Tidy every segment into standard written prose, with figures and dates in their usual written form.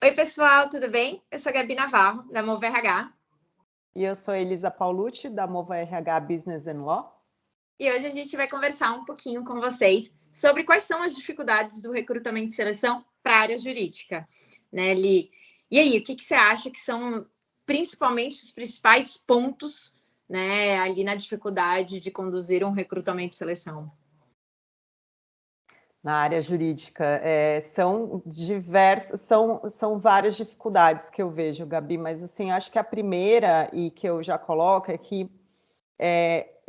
Oi, pessoal, tudo bem? Eu sou a Gabi Navarro, da Movo RH, E eu sou Elisa Paulucci, da Movo RH Business and Law. e hoje a gente vai conversar um pouquinho com vocês sobre quais são as dificuldades do recrutamento e seleção para a área jurídica, né, Li? E aí, o que você acha que são principalmente os principais pontos, né, ali na dificuldade de conduzir um recrutamento e seleção? Na área jurídica, são várias dificuldades que eu vejo, Gabi, mas assim, acho que a primeira, e que eu já coloco, é que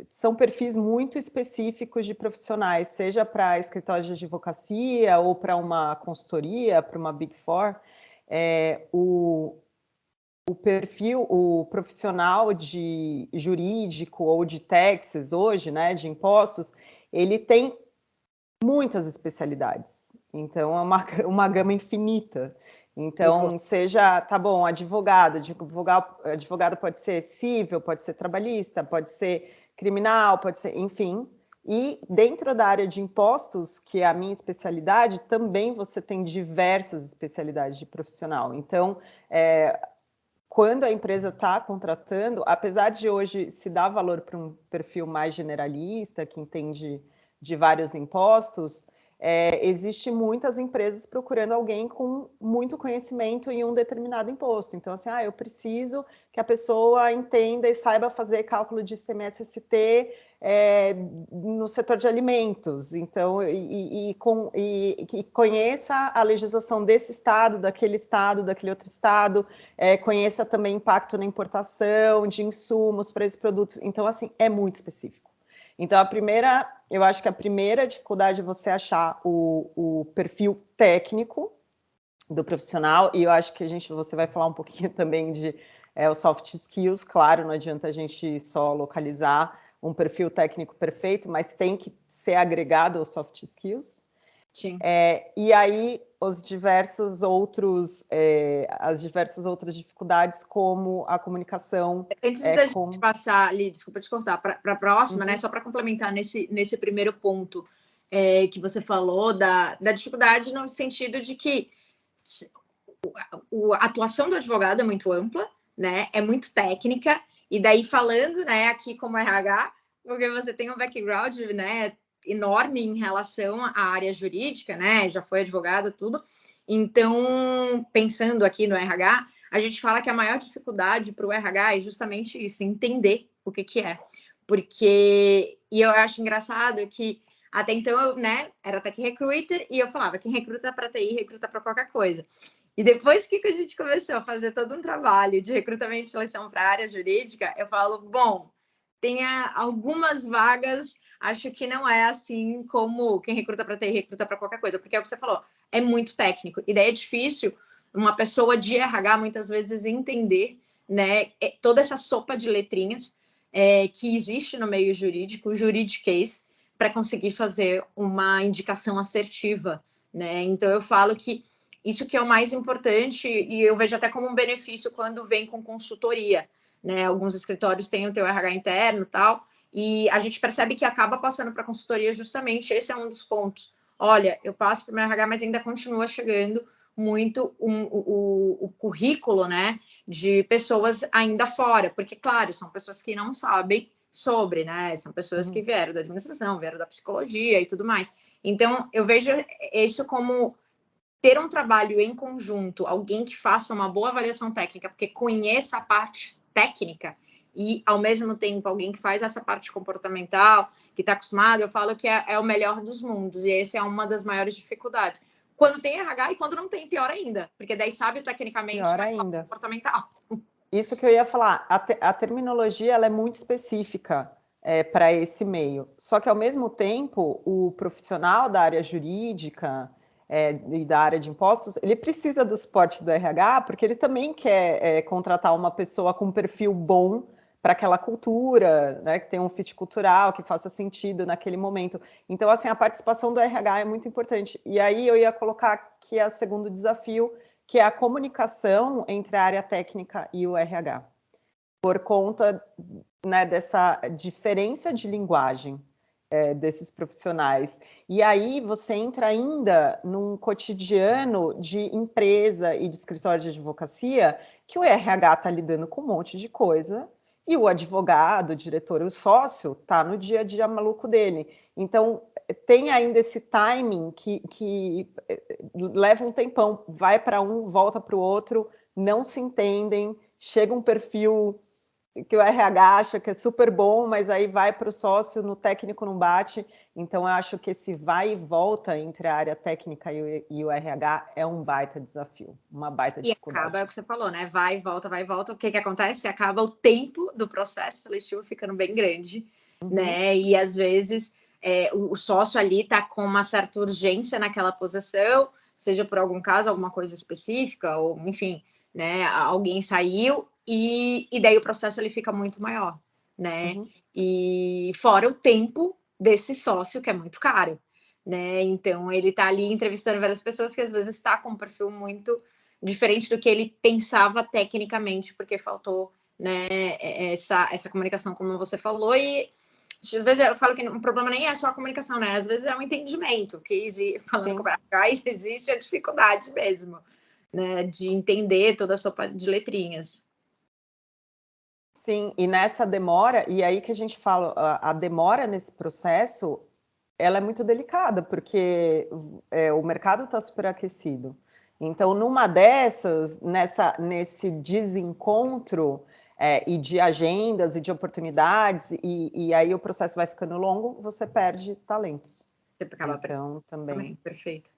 são perfis muito específicos de profissionais, seja para escritório de advocacia ou para uma consultoria, para uma Big Four. O perfil, o profissional de jurídico ou de taxes hoje, né, de impostos, ele tem muitas especialidades, então é uma gama infinita. Então, seja, tá bom, advogado pode ser civil, pode ser trabalhista, pode ser criminal, pode ser, enfim. E dentro da área de impostos, que é a minha especialidade, também você tem diversas especialidades de profissional. Então, quando a empresa está contratando, apesar de hoje se dar valor para um perfil mais generalista, que entende de vários impostos, existe muitas empresas procurando alguém com muito conhecimento em um determinado imposto. Então, assim, eu preciso que a pessoa entenda e saiba fazer cálculo de ICMS-ST no setor de alimentos, então, e conheça a legislação desse estado, daquele outro estado, conheça também impacto na importação de insumos para esses produtos. Então, assim, é muito específico. Então, eu acho que a primeira dificuldade é você achar o perfil técnico do profissional, e eu acho que você vai falar um pouquinho também de os soft skills. Claro, não adianta a gente só localizar um perfil técnico perfeito, mas tem que ser agregado aos soft skills. Sim. E aí, as diversas outras dificuldades, como a comunicação. Antes da gente passar ali, desculpa te cortar, para a próxima, né? Só para complementar nesse primeiro ponto que você falou da dificuldade no sentido de que a atuação do advogado é muito ampla, né? É muito técnica, e daí falando, né, aqui como RH, porque você tem um background, né, enorme em relação à área jurídica, né? Já foi advogado, tudo. Então, pensando aqui no RH, a gente fala que a maior dificuldade para o RH é justamente isso, entender o que é. Porque, e eu acho engraçado que até então eu, né, era tech recruiter e eu falava, quem recruta para TI, recruta para qualquer coisa. E depois que a gente começou a fazer todo um trabalho de recrutamento e seleção para a área jurídica, eu falo, bom, tem algumas vagas, acho que não é assim como quem recruta para TI, recruta para qualquer coisa, porque é o que você falou, é muito técnico. E daí é difícil uma pessoa de RH muitas vezes entender, né, toda essa sopa de letrinhas que existe no meio jurídico, o juridiquês, para conseguir fazer uma indicação assertiva, né? Então eu falo que isso que é o mais importante, e eu vejo até como um benefício quando vem com consultoria, né? Alguns escritórios têm o teu RH interno e tal, e a gente percebe que acaba passando para consultoria justamente, esse é um dos pontos. Olha, eu passo para o meu RH, mas ainda continua chegando muito o currículo, né, de pessoas ainda fora, porque, claro, são pessoas que não sabem sobre, né, são pessoas que vieram da administração, vieram da psicologia e tudo mais. Então, eu vejo isso como ter um trabalho em conjunto, alguém que faça uma boa avaliação técnica, porque conheça a parte técnica, e, ao mesmo tempo, alguém que faz essa parte comportamental, que está acostumado, eu falo que é o melhor dos mundos, e essa é uma das maiores dificuldades. Quando tem RH e quando não tem, pior ainda, porque daí sabe tecnicamente, Pior mas ainda. comportamental. Isso que eu ia falar, a terminologia ela é muito específica para esse meio. Só que, ao mesmo tempo, o profissional da área jurídica e da área de impostos, ele precisa do suporte do RH, porque ele também quer contratar uma pessoa com um perfil bom para aquela cultura, né, que tenha um fit cultural, que faça sentido naquele momento. Então, assim, a participação do RH é muito importante. E aí eu ia colocar que é o segundo desafio, que é a comunicação entre a área técnica e o RH, por conta, né, dessa diferença de linguagem. desses profissionais. E aí você entra ainda num cotidiano de empresa e de escritório de advocacia que o RH está lidando com um monte de coisa e o advogado, o diretor, o sócio está no dia a dia maluco dele. Então, tem ainda esse timing que leva um tempão, vai para um, volta para o outro, não se entendem, chega um perfil que o RH acha que é super bom, mas aí vai para o sócio, no técnico não bate. Então, eu acho que esse vai e volta entre a área técnica e o RH é um baita desafio, uma baita E dificuldade. acaba, é o que você falou, né? Vai e volta, vai e volta. O que acontece? Acaba o tempo do processo seletivo ficando bem grande, né? E às vezes o sócio ali está com uma certa urgência naquela posição, seja por algum caso, alguma coisa específica, ou enfim, né? Alguém saiu e daí o processo ele fica muito maior, né? E fora o tempo desse sócio, que é muito caro, né? Então ele está ali entrevistando várias pessoas que às vezes está com um perfil muito diferente do que ele pensava tecnicamente, porque faltou, né, essa comunicação, como você falou, e às vezes eu falo que o problema nem é só a comunicação, né? Às vezes é um entendimento, que falando com a existe a dificuldade mesmo, né, de entender toda a sopa de letrinhas. Sim, e nessa demora, e aí que a gente fala, a demora nesse processo, ela é muito delicada, porque o mercado está superaquecido. Então, numa dessas, nesse desencontro e de agendas e de oportunidades, e aí o processo vai ficando longo, você perde talentos. Você acaba então, também perfeito.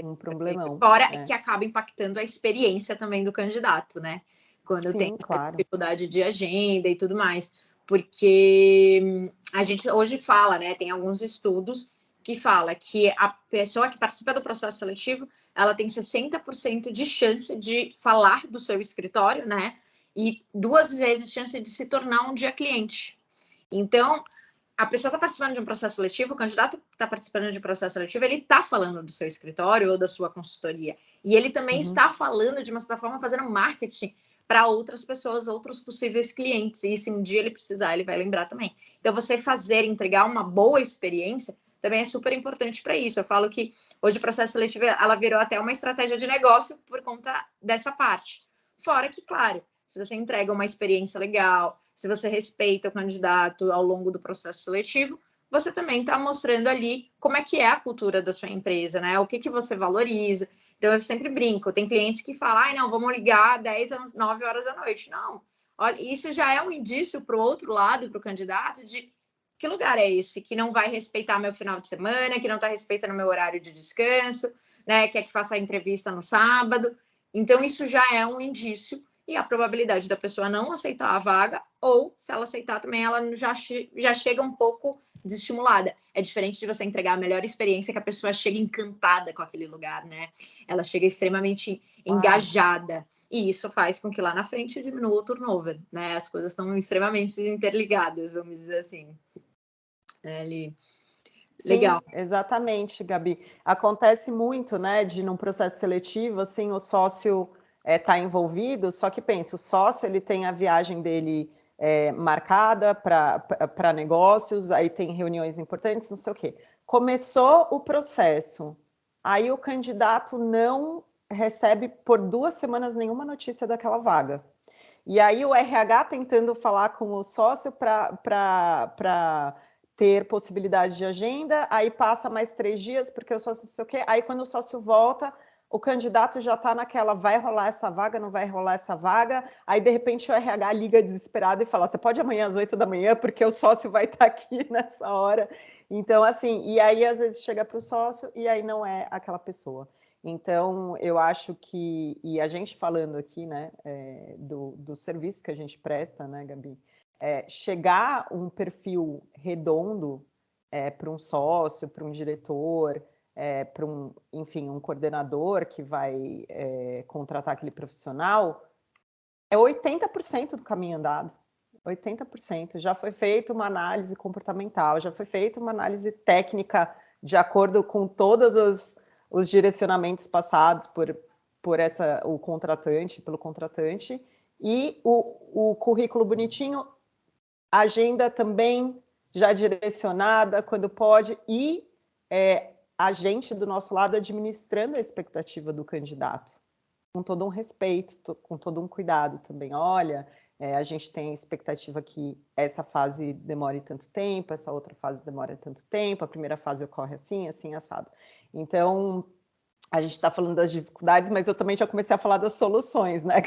um problemão. Fora que acaba impactando a experiência também do candidato, né? Quando tem essa dificuldade de agenda e tudo mais. Porque a gente hoje fala, né? Tem alguns estudos que fala que a pessoa que participa do processo seletivo, ela tem 60% de chance de falar do seu escritório, né? E 2 vezes chance de se tornar um dia cliente. Então, a pessoa está participando de um processo seletivo, o candidato está participando de um processo seletivo, ele está falando do seu escritório ou da sua consultoria. E ele também está falando, de uma certa forma, fazendo marketing para outras pessoas, outros possíveis clientes. E se um dia ele precisar, ele vai lembrar também. Então, você entregar uma boa experiência, também é super importante para isso. Eu falo que hoje o processo seletivo, ela virou até uma estratégia de negócio por conta dessa parte. Fora que, claro, se você entrega uma experiência legal, se você respeita o candidato ao longo do processo seletivo, você também está mostrando ali como é que é a cultura da sua empresa, né? O que você valoriza. Então, eu sempre brinco, tem clientes que falam, não, vamos ligar 10 às 9 horas da noite. Não, olha, isso já é um indício para o outro lado, para o candidato, de que lugar é esse que não vai respeitar meu final de semana, que não está respeitando meu horário de descanso, né? Quer que faça a entrevista no sábado. Então, isso já é um indício e a probabilidade da pessoa não aceitar a vaga, ou se ela aceitar também, ela já chega um pouco desestimulada. É diferente de você entregar a melhor experiência, que a pessoa chega encantada com aquele lugar, né? Ela chega extremamente engajada. E isso faz com que lá na frente diminua o turnover, né? As coisas estão extremamente interligadas, vamos dizer assim. Legal. Sim, exatamente, Gabi. Acontece muito, né, de num processo seletivo, assim, o sócio tá envolvido, só que pensa, o sócio ele tem a viagem dele marcada para negócios, aí tem reuniões importantes, não sei o quê. Começou o processo, aí o candidato não recebe por 2 semanas nenhuma notícia daquela vaga. E aí o RH tentando falar com o sócio para ter possibilidade de agenda, aí passa mais 3 dias, porque o sócio não sei o quê, aí quando o sócio volta, o candidato já está naquela, vai rolar essa vaga, não vai rolar essa vaga, aí de repente o RH liga desesperado e fala, você pode amanhã às 8 da manhã, porque o sócio vai estar aqui nessa hora. Então, assim, e aí às vezes chega para o sócio e aí não é aquela pessoa. Então, eu acho que, e a gente falando aqui, né, do serviço que a gente presta, né, Gabi, chegar um perfil redondo para um sócio, para um diretor, para enfim, um coordenador que vai contratar aquele profissional, é 80% do caminho andado. 80%. Já foi feita uma análise comportamental, já foi feita uma análise técnica de acordo com todos os direcionamentos passados pelo contratante, e o currículo bonitinho, a agenda também, já direcionada quando pode, e a gente do nosso lado administrando a expectativa do candidato, com todo um respeito, com todo um cuidado também. Olha, a gente tem a expectativa que essa fase demore tanto tempo, essa outra fase demora tanto tempo, a primeira fase ocorre assim, assim, assado. Então, a gente está falando das dificuldades, mas eu também já comecei a falar das soluções, né?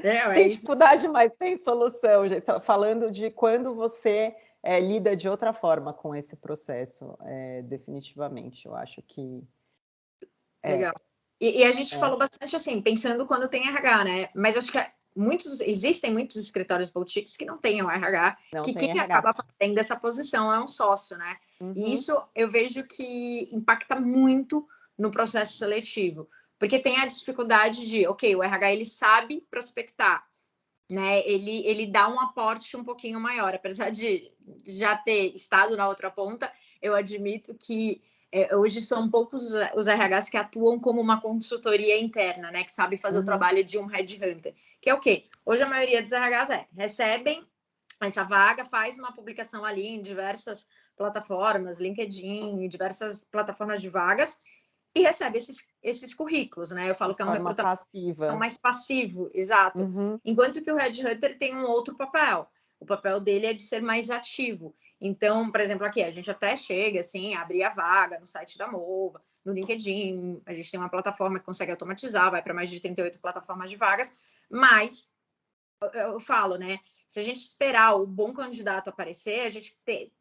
Tem dificuldade, mas tem solução. Já tô falando de quando você lida de outra forma com esse processo, definitivamente. Eu acho que... Legal. E a gente falou bastante assim, pensando quando tem RH, né? Mas eu acho que existem muitos escritórios boutiques que não têm o RH, que quem acaba fazendo essa posição é um sócio, né? E isso eu vejo que impacta muito no processo seletivo, porque tem a dificuldade de, ok, o RH ele sabe prospectar, né? Ele dá um aporte um pouquinho maior, apesar de já ter estado na outra ponta, eu admito que hoje são poucos os RHs que atuam como uma consultoria interna, né? Que sabe fazer o trabalho de um headhunter. Que é o quê? Hoje a maioria dos RHs recebem essa vaga, faz uma publicação ali em diversas plataformas, LinkedIn, em diversas plataformas de vagas, e recebe esses currículos, né? Eu falo que é um recrutamento passiva. mais passivo, exato. Enquanto que o headhunter tem um outro papel. O papel dele é de ser mais ativo. Então, por exemplo, aqui a gente até chega assim, a abrir a vaga no site da Mova, no LinkedIn, a gente tem uma plataforma que consegue automatizar, vai para mais de 38 plataformas de vagas, mas eu falo, né? Se a gente esperar o bom candidato aparecer, a gente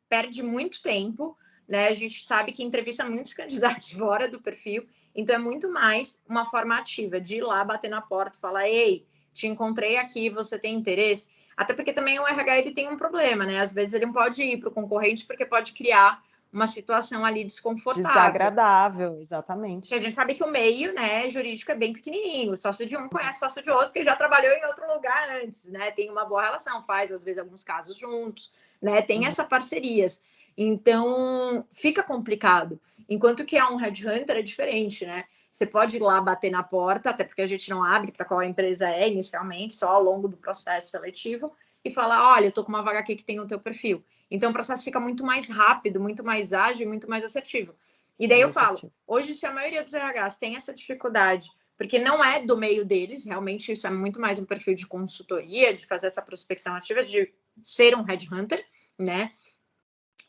perde muito tempo, né? A gente sabe que entrevista muitos candidatos fora do perfil, então é muito mais uma forma ativa de ir lá, bater na porta e falar: ei, te encontrei aqui, você tem interesse? Até porque também o RH ele tem um problema, né? Às vezes ele não pode ir para o concorrente porque pode criar uma situação ali desconfortável. Desagradável, exatamente. Porque a gente sabe que o meio, né, jurídico é bem pequenininho. O sócio de um conhece o sócio de outro, porque já trabalhou em outro lugar antes, né? Tem uma boa relação, faz, às vezes, alguns casos juntos, né? Tem essas parcerias. Então, fica complicado. Enquanto que um headhunter é diferente, né? Você pode ir lá bater na porta, até porque a gente não abre para qual a empresa é inicialmente, só ao longo do processo seletivo, e falar: olha, eu tô com uma vaga aqui que tem o teu perfil. Então, o processo fica muito mais rápido, muito mais ágil, muito mais assertivo. E daí eu falo, hoje, se a maioria dos RHs tem essa dificuldade, porque não é do meio deles, realmente isso é muito mais um perfil de consultoria, de fazer essa prospecção ativa, de ser um headhunter, né?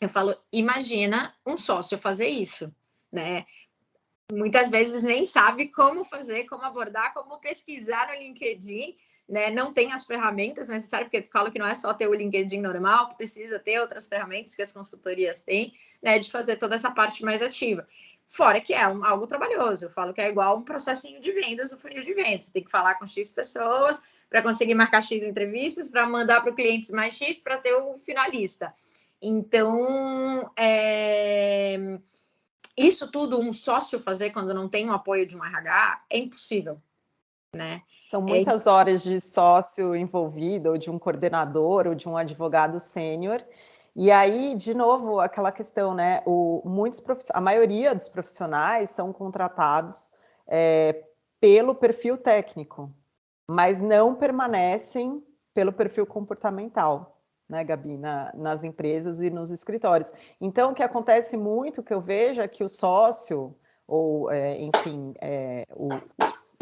Eu falo, imagina um sócio fazer isso, né? Muitas vezes nem sabe como fazer, como abordar, como pesquisar no LinkedIn, né? Não tem as ferramentas necessárias, porque eu falo que não é só ter o LinkedIn normal, precisa ter outras ferramentas que as consultorias têm, né? De fazer toda essa parte mais ativa. Fora que é algo trabalhoso, eu falo que é igual um processinho de vendas, o funil de vendas. Você tem que falar com X pessoas para conseguir marcar X entrevistas, para mandar para o cliente mais X para ter o finalista. Então, isso tudo um sócio fazer quando não tem o apoio de um RH é impossível, né? São muitas horas de sócio envolvido, ou de um coordenador, ou de um advogado sênior. E aí, de novo, aquela questão, né? A maioria dos profissionais são contratados pelo perfil técnico, mas não permanecem pelo perfil comportamental, né, Gabi, nas empresas e nos escritórios. Então, o que acontece muito, que eu vejo, é que o sócio, ou, enfim,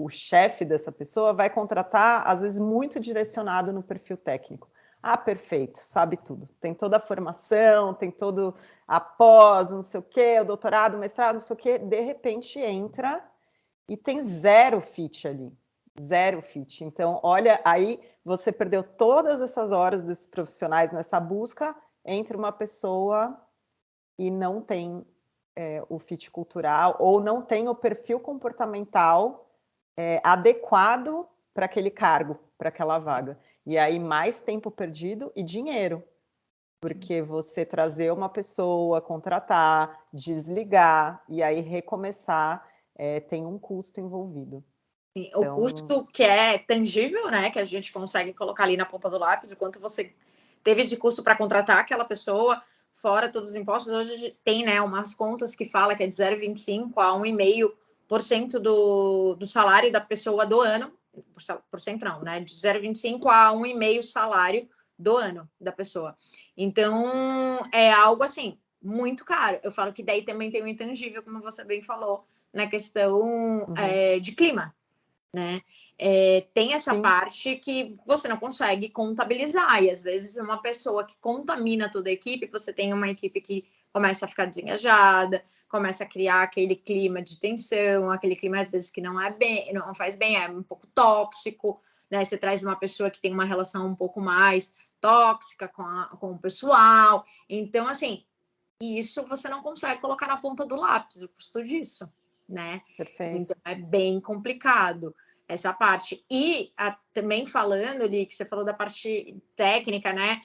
o chefe dessa pessoa vai contratar, às vezes, muito direcionado no perfil técnico. Ah, perfeito, sabe tudo. Tem toda a formação, tem todo a pós, não sei o quê, o doutorado, o mestrado, não sei o quê. De repente, entra e tem zero fit ali. Zero fit. Então, olha, aí você perdeu todas essas horas desses profissionais nessa busca entre uma pessoa e não tem o fit cultural, ou não tem o perfil comportamental adequado para aquele cargo, para aquela vaga. E aí mais tempo perdido e dinheiro, porque você trazer uma pessoa, contratar, desligar e aí recomeçar, tem um custo envolvido. O custo que é tangível, né, que a gente consegue colocar ali na ponta do lápis, o quanto você teve de custo para contratar aquela pessoa, fora todos os impostos. Hoje tem, né, umas contas que fala que é de 0,25% a 1,5% do salário da pessoa do ano, por cento não, né, de 0,25% a 1,5% salário do ano da pessoa. Então, é algo assim, muito caro. Eu falo que daí também tem o intangível, como você bem falou, na questão de clima, né? Tem essa Sim. parte que você não consegue contabilizar, e às vezes uma pessoa que contamina toda a equipe, você tem uma equipe que começa a ficar desengajada, começa a criar aquele clima de tensão, aquele clima às vezes que não é bem, não faz bem, é um pouco tóxico, né? Você traz uma pessoa que tem uma relação um pouco mais tóxica com o pessoal. Então, assim, isso você não consegue colocar na ponta do lápis o custo disso, né? Perfeito. Então é bem complicado essa parte. E também falando, Li, que você falou da parte técnica, né?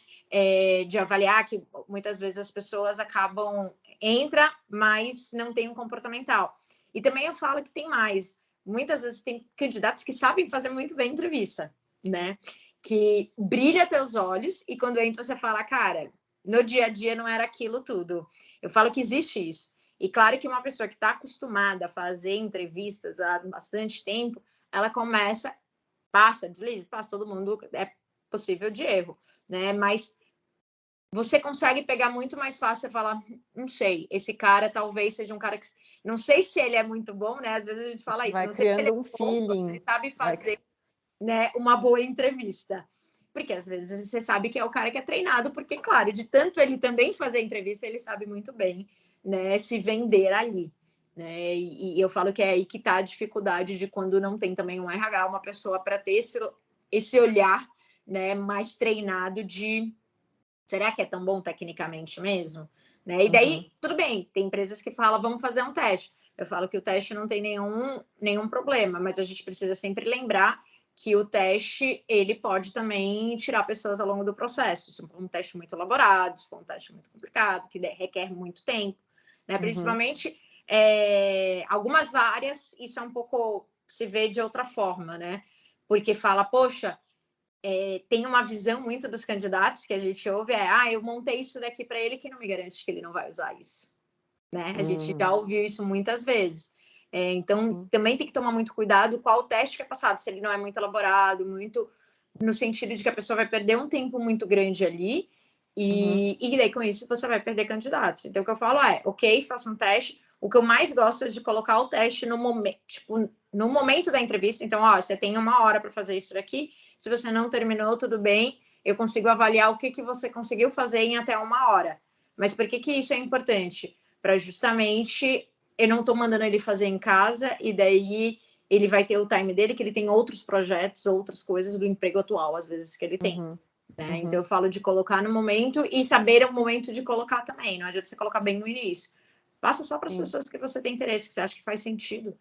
De avaliar que muitas vezes as pessoas acabam entra, mas não tem um comportamental. E também eu falo que tem mais. Muitas vezes tem candidatos que sabem fazer muito bem entrevista, né? Que brilha teus olhos e quando entra você fala, cara, no dia a dia não era aquilo tudo. Eu falo que existe isso. E claro que uma pessoa que está acostumada a fazer entrevistas há bastante tempo, ela começa, desliza, todo mundo, é possível de erro, né? Mas você consegue pegar muito mais fácil e falar, não sei, esse cara talvez seja um cara que... Não sei se ele é muito bom, né? Às vezes a gente fala isso, Vai não sei se ele criando é um bom, feeling. ele sabe fazer né, uma boa entrevista. Porque às vezes você sabe que é o cara que é treinado, porque, claro, de tanto ele também fazer entrevista, ele sabe muito bem, né, se vender ali. Né? E eu falo que é aí que está a dificuldade de quando não tem também um RH, uma pessoa para ter esse olhar, né, mais treinado de será que é tão bom tecnicamente mesmo? Né? E daí, tudo bem, tem empresas que falam, vamos fazer um teste. Eu falo que o teste não tem nenhum problema, mas a gente precisa sempre lembrar que o teste, ele pode também tirar pessoas ao longo do processo. Se for um teste muito elaborado, se for um teste muito complicado, que requer muito tempo, né? Principalmente algumas várias, isso é um pouco, se vê de outra forma, né? Porque fala, poxa, tem uma visão muito dos candidatos que a gente ouve, eu montei isso daqui para ele que não me garante que ele não vai usar isso. Né? A gente já ouviu isso muitas vezes. Então, também tem que tomar muito cuidado qual o teste que é passado, se ele não é muito elaborado, muito no sentido de que a pessoa vai perder um tempo muito grande ali, e daí com isso você vai perder candidatos. Então, o que eu falo ok, faça um teste. O que eu mais gosto é de colocar o teste no momento, tipo, no momento da entrevista. Então, você tem 1 hora para fazer isso daqui. Se você não terminou, tudo bem. Eu consigo avaliar o que você conseguiu fazer em até 1 hora. Mas por que isso é importante? Para justamente eu não estou mandando ele fazer em casa e daí ele vai ter o time dele, que ele tem outros projetos, outras coisas do emprego atual, às vezes, que ele tem. Né? Então, eu falo de colocar no momento e saber o momento de colocar também. Não adianta você colocar bem no início. Passa só para as pessoas que você tem interesse, que você acha que faz sentido,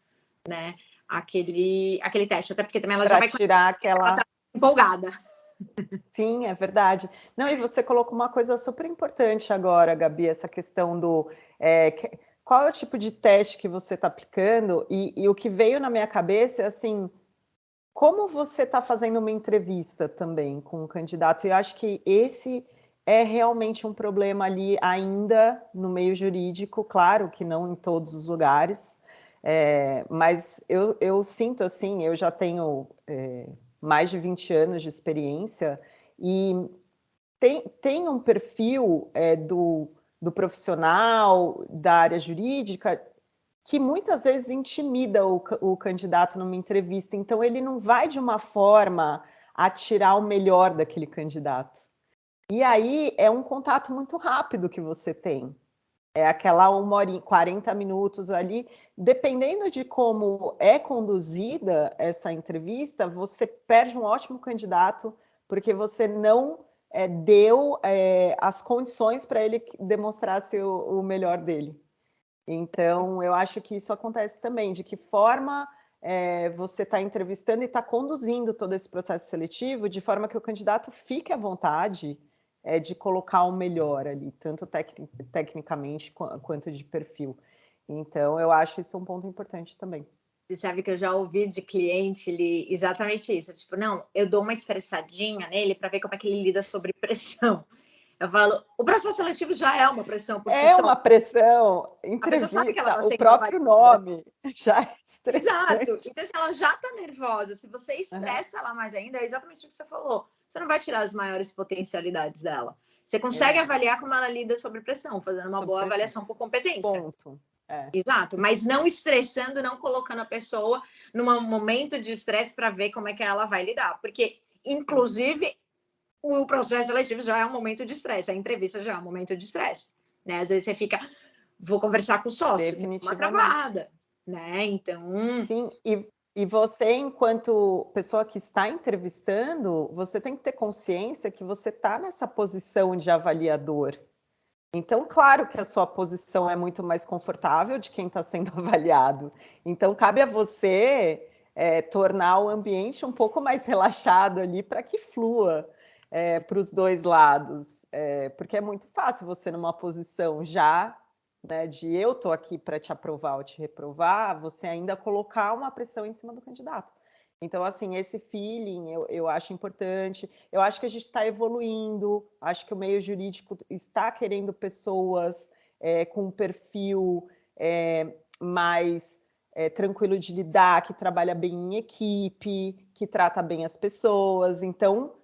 né? Aquele teste. Até porque também ela já vai tirar aquela... Ela tá empolgada. Sim, é verdade. Não, e você colocou uma coisa super importante agora, Gabi, essa questão do... qual é o tipo de teste que você está aplicando? E o que veio na minha cabeça é assim, como você está fazendo uma entrevista também com um candidato? E eu acho que esse é realmente um problema ali ainda no meio jurídico, claro que não em todos os lugares, mas eu sinto assim, eu já tenho mais de 20 anos de experiência e tem um perfil do profissional da área jurídica que muitas vezes intimida o candidato numa entrevista, então ele não vai de uma forma a tirar o melhor daquele candidato. E aí é um contato muito rápido que você tem. É aquela 1 hora, 40 minutos ali. Dependendo de como é conduzida essa entrevista, você perde um ótimo candidato, porque você não deu as condições para ele demonstrasse o melhor dele. Então, eu acho que isso acontece também. De que forma você está entrevistando e está conduzindo todo esse processo seletivo de forma que o candidato fique à vontade de colocar o melhor ali, tanto tecnicamente quanto de perfil. Então, eu acho isso um ponto importante também. Você sabe que eu já ouvi de cliente exatamente isso. Tipo, não, eu dou uma estressadinha nele para ver como é que ele lida sobre pressão. Eu falo, o processo seletivo já é uma pressão por si só. É uma pressão, A pessoa sabe que ela entrevista, está o sendo próprio avaliada. nome já é Exato. estressante. Então, se ela já está nervosa, se você estressa ela mais ainda, é exatamente o que você falou. você não vai tirar as maiores potencialidades dela. Você consegue avaliar como ela lida sob pressão, fazendo uma boa avaliação por competência. Ponto. Exato, mas não estressando, não colocando a pessoa num momento de estresse para ver como é que ela vai lidar. Porque, inclusive, o processo seletivo já é um momento de estresse, a entrevista já é um momento de estresse. Né? Às vezes você fica, vou conversar com o sócio, uma travada. Né? Então... Sim, e você, enquanto pessoa que está entrevistando, você tem que ter consciência que você está nessa posição de avaliador. Então, claro que a sua posição é muito mais confortável de quem está sendo avaliado. Então, cabe a você tornar o ambiente um pouco mais relaxado ali para que flua para os dois lados. Porque é muito fácil você, numa posição já, né, de eu estou aqui para te aprovar ou te reprovar, você ainda colocar uma pressão em cima do candidato. Então, assim, esse feeling eu acho importante. Eu acho que a gente está evoluindo, acho que o meio jurídico está querendo pessoas com um perfil mais tranquilo de lidar, que trabalha bem em equipe, que trata bem as pessoas. Então,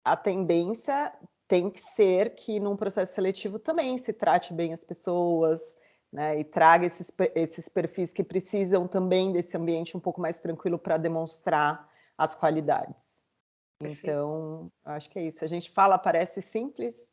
a tendência tem que ser que num processo seletivo também se trate bem as pessoas, né, e traga esses perfis que precisam também desse ambiente um pouco mais tranquilo para demonstrar as qualidades. Perfeito. Então, acho que é isso. A gente fala, parece simples,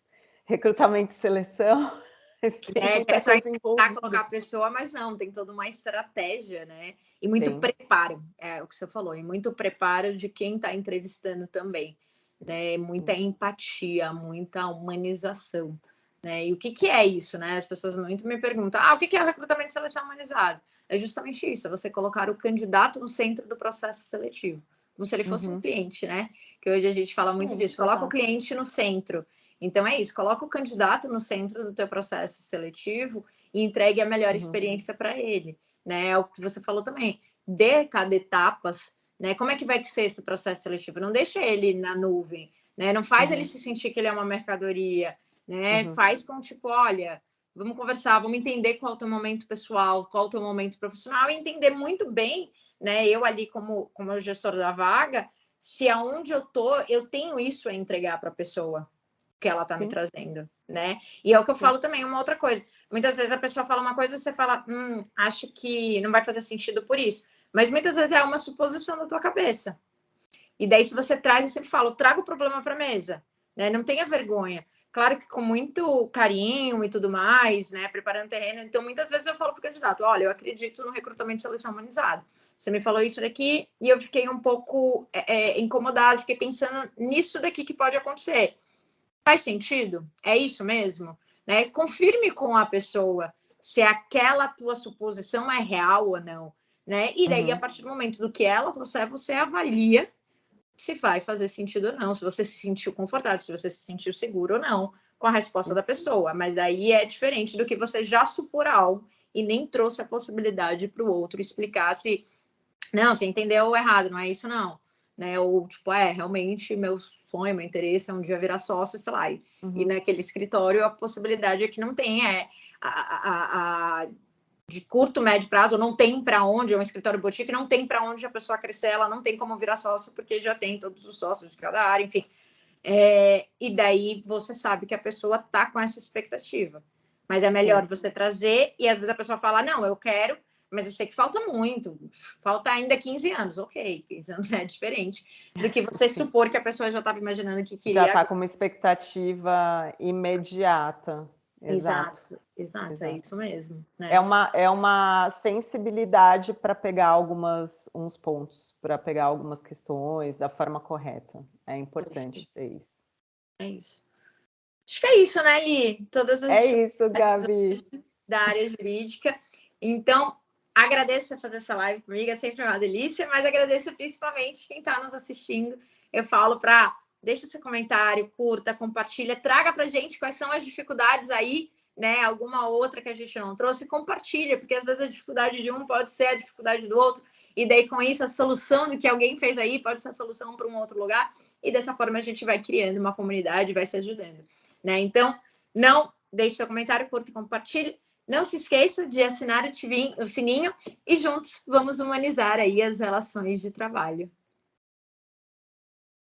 recrutamento e seleção, tem muita coisa envolvida. Colocar a pessoa, mas não, tem toda uma estratégia, né? E muito preparo, é o que você falou, e muito preparo de quem está entrevistando também, né? Muita empatia, muita humanização. Né? E o que é isso, né? As pessoas muito me perguntam, o que é o recrutamento de seleção humanizado? É justamente isso, é você colocar o candidato no centro do processo seletivo, como se ele fosse um cliente, né? Que hoje a gente fala muito disso, coloca o cliente no centro. Então é isso, coloca o candidato no centro do teu processo seletivo e entregue a melhor experiência para ele, né? É o que você falou também, dê cada etapas, né? Como é que vai ser esse processo seletivo? Não deixa ele na nuvem, né? Não faz ele se sentir que ele é uma mercadoria, né? Faz com tipo, olha, vamos conversar, vamos entender qual é o teu momento pessoal, qual é o teu momento profissional e entender muito bem, né? Eu ali como gestor da vaga, se aonde eu tô, eu tenho isso a entregar para a pessoa que ela tá me trazendo, né? E é o que eu falo também, uma outra coisa. Muitas vezes a pessoa fala uma coisa e você fala, acho que não vai fazer sentido por isso. Mas muitas vezes é uma suposição da tua cabeça. E daí, se você traz, eu sempre falo, traga o problema para a mesa, né? Não tenha vergonha. Claro que com muito carinho e tudo mais, né? Preparando terreno. Então, muitas vezes eu falo para o candidato, olha, eu acredito no recrutamento de seleção humanizado. Você me falou isso daqui e eu fiquei um pouco incomodada, fiquei pensando nisso daqui que pode acontecer. Faz sentido? É isso mesmo? Né? Confirme com a pessoa se aquela tua suposição é real ou não. Né? E daí, a partir do momento do que ela trouxer, você avalia se vai fazer sentido ou não, se você se sentiu confortável, se você se sentiu seguro ou não com a resposta da pessoa. Mas daí é diferente do que você já supor algo e nem trouxe a possibilidade para o outro explicar se, não, você entendeu errado, não é isso não. Né? Ou, tipo, realmente meu sonho, meu interesse é um dia virar sócio, sei lá. E naquele escritório a possibilidade é que não tem, de curto, médio prazo, não tem para onde, é um escritório boutique, não tem para onde a pessoa crescer, ela não tem como virar sócio, porque já tem todos os sócios de cada área, enfim. E daí você sabe que a pessoa está com essa expectativa. Mas é melhor você trazer, e às vezes a pessoa fala, não, eu quero, mas eu sei que falta muito, falta ainda 15 anos. Ok, 15 anos é diferente do que você supor que a pessoa já estava imaginando que queria. Já está com uma expectativa imediata. Exato, é isso mesmo. Né? É uma sensibilidade para pegar uns pontos, para pegar algumas questões da forma correta. É importante ter isso. É isso. Acho que é isso, né, Li? Todas as isso, Gabi. Da área jurídica. Então, agradeço por fazer essa live comigo, é sempre uma delícia, mas agradeço principalmente quem está nos assistindo. Eu falo para deixa seu comentário, curta, compartilha, traga para a gente quais são as dificuldades aí, né? Alguma outra que a gente não trouxe, compartilha, porque às vezes a dificuldade de um pode ser a dificuldade do outro, e daí com isso a solução do que alguém fez aí pode ser a solução para um outro lugar, e dessa forma a gente vai criando uma comunidade, vai se ajudando, né? Então, não deixe seu comentário, curta e compartilhe. Não se esqueça de assinar o sininho e juntos vamos humanizar aí as relações de trabalho.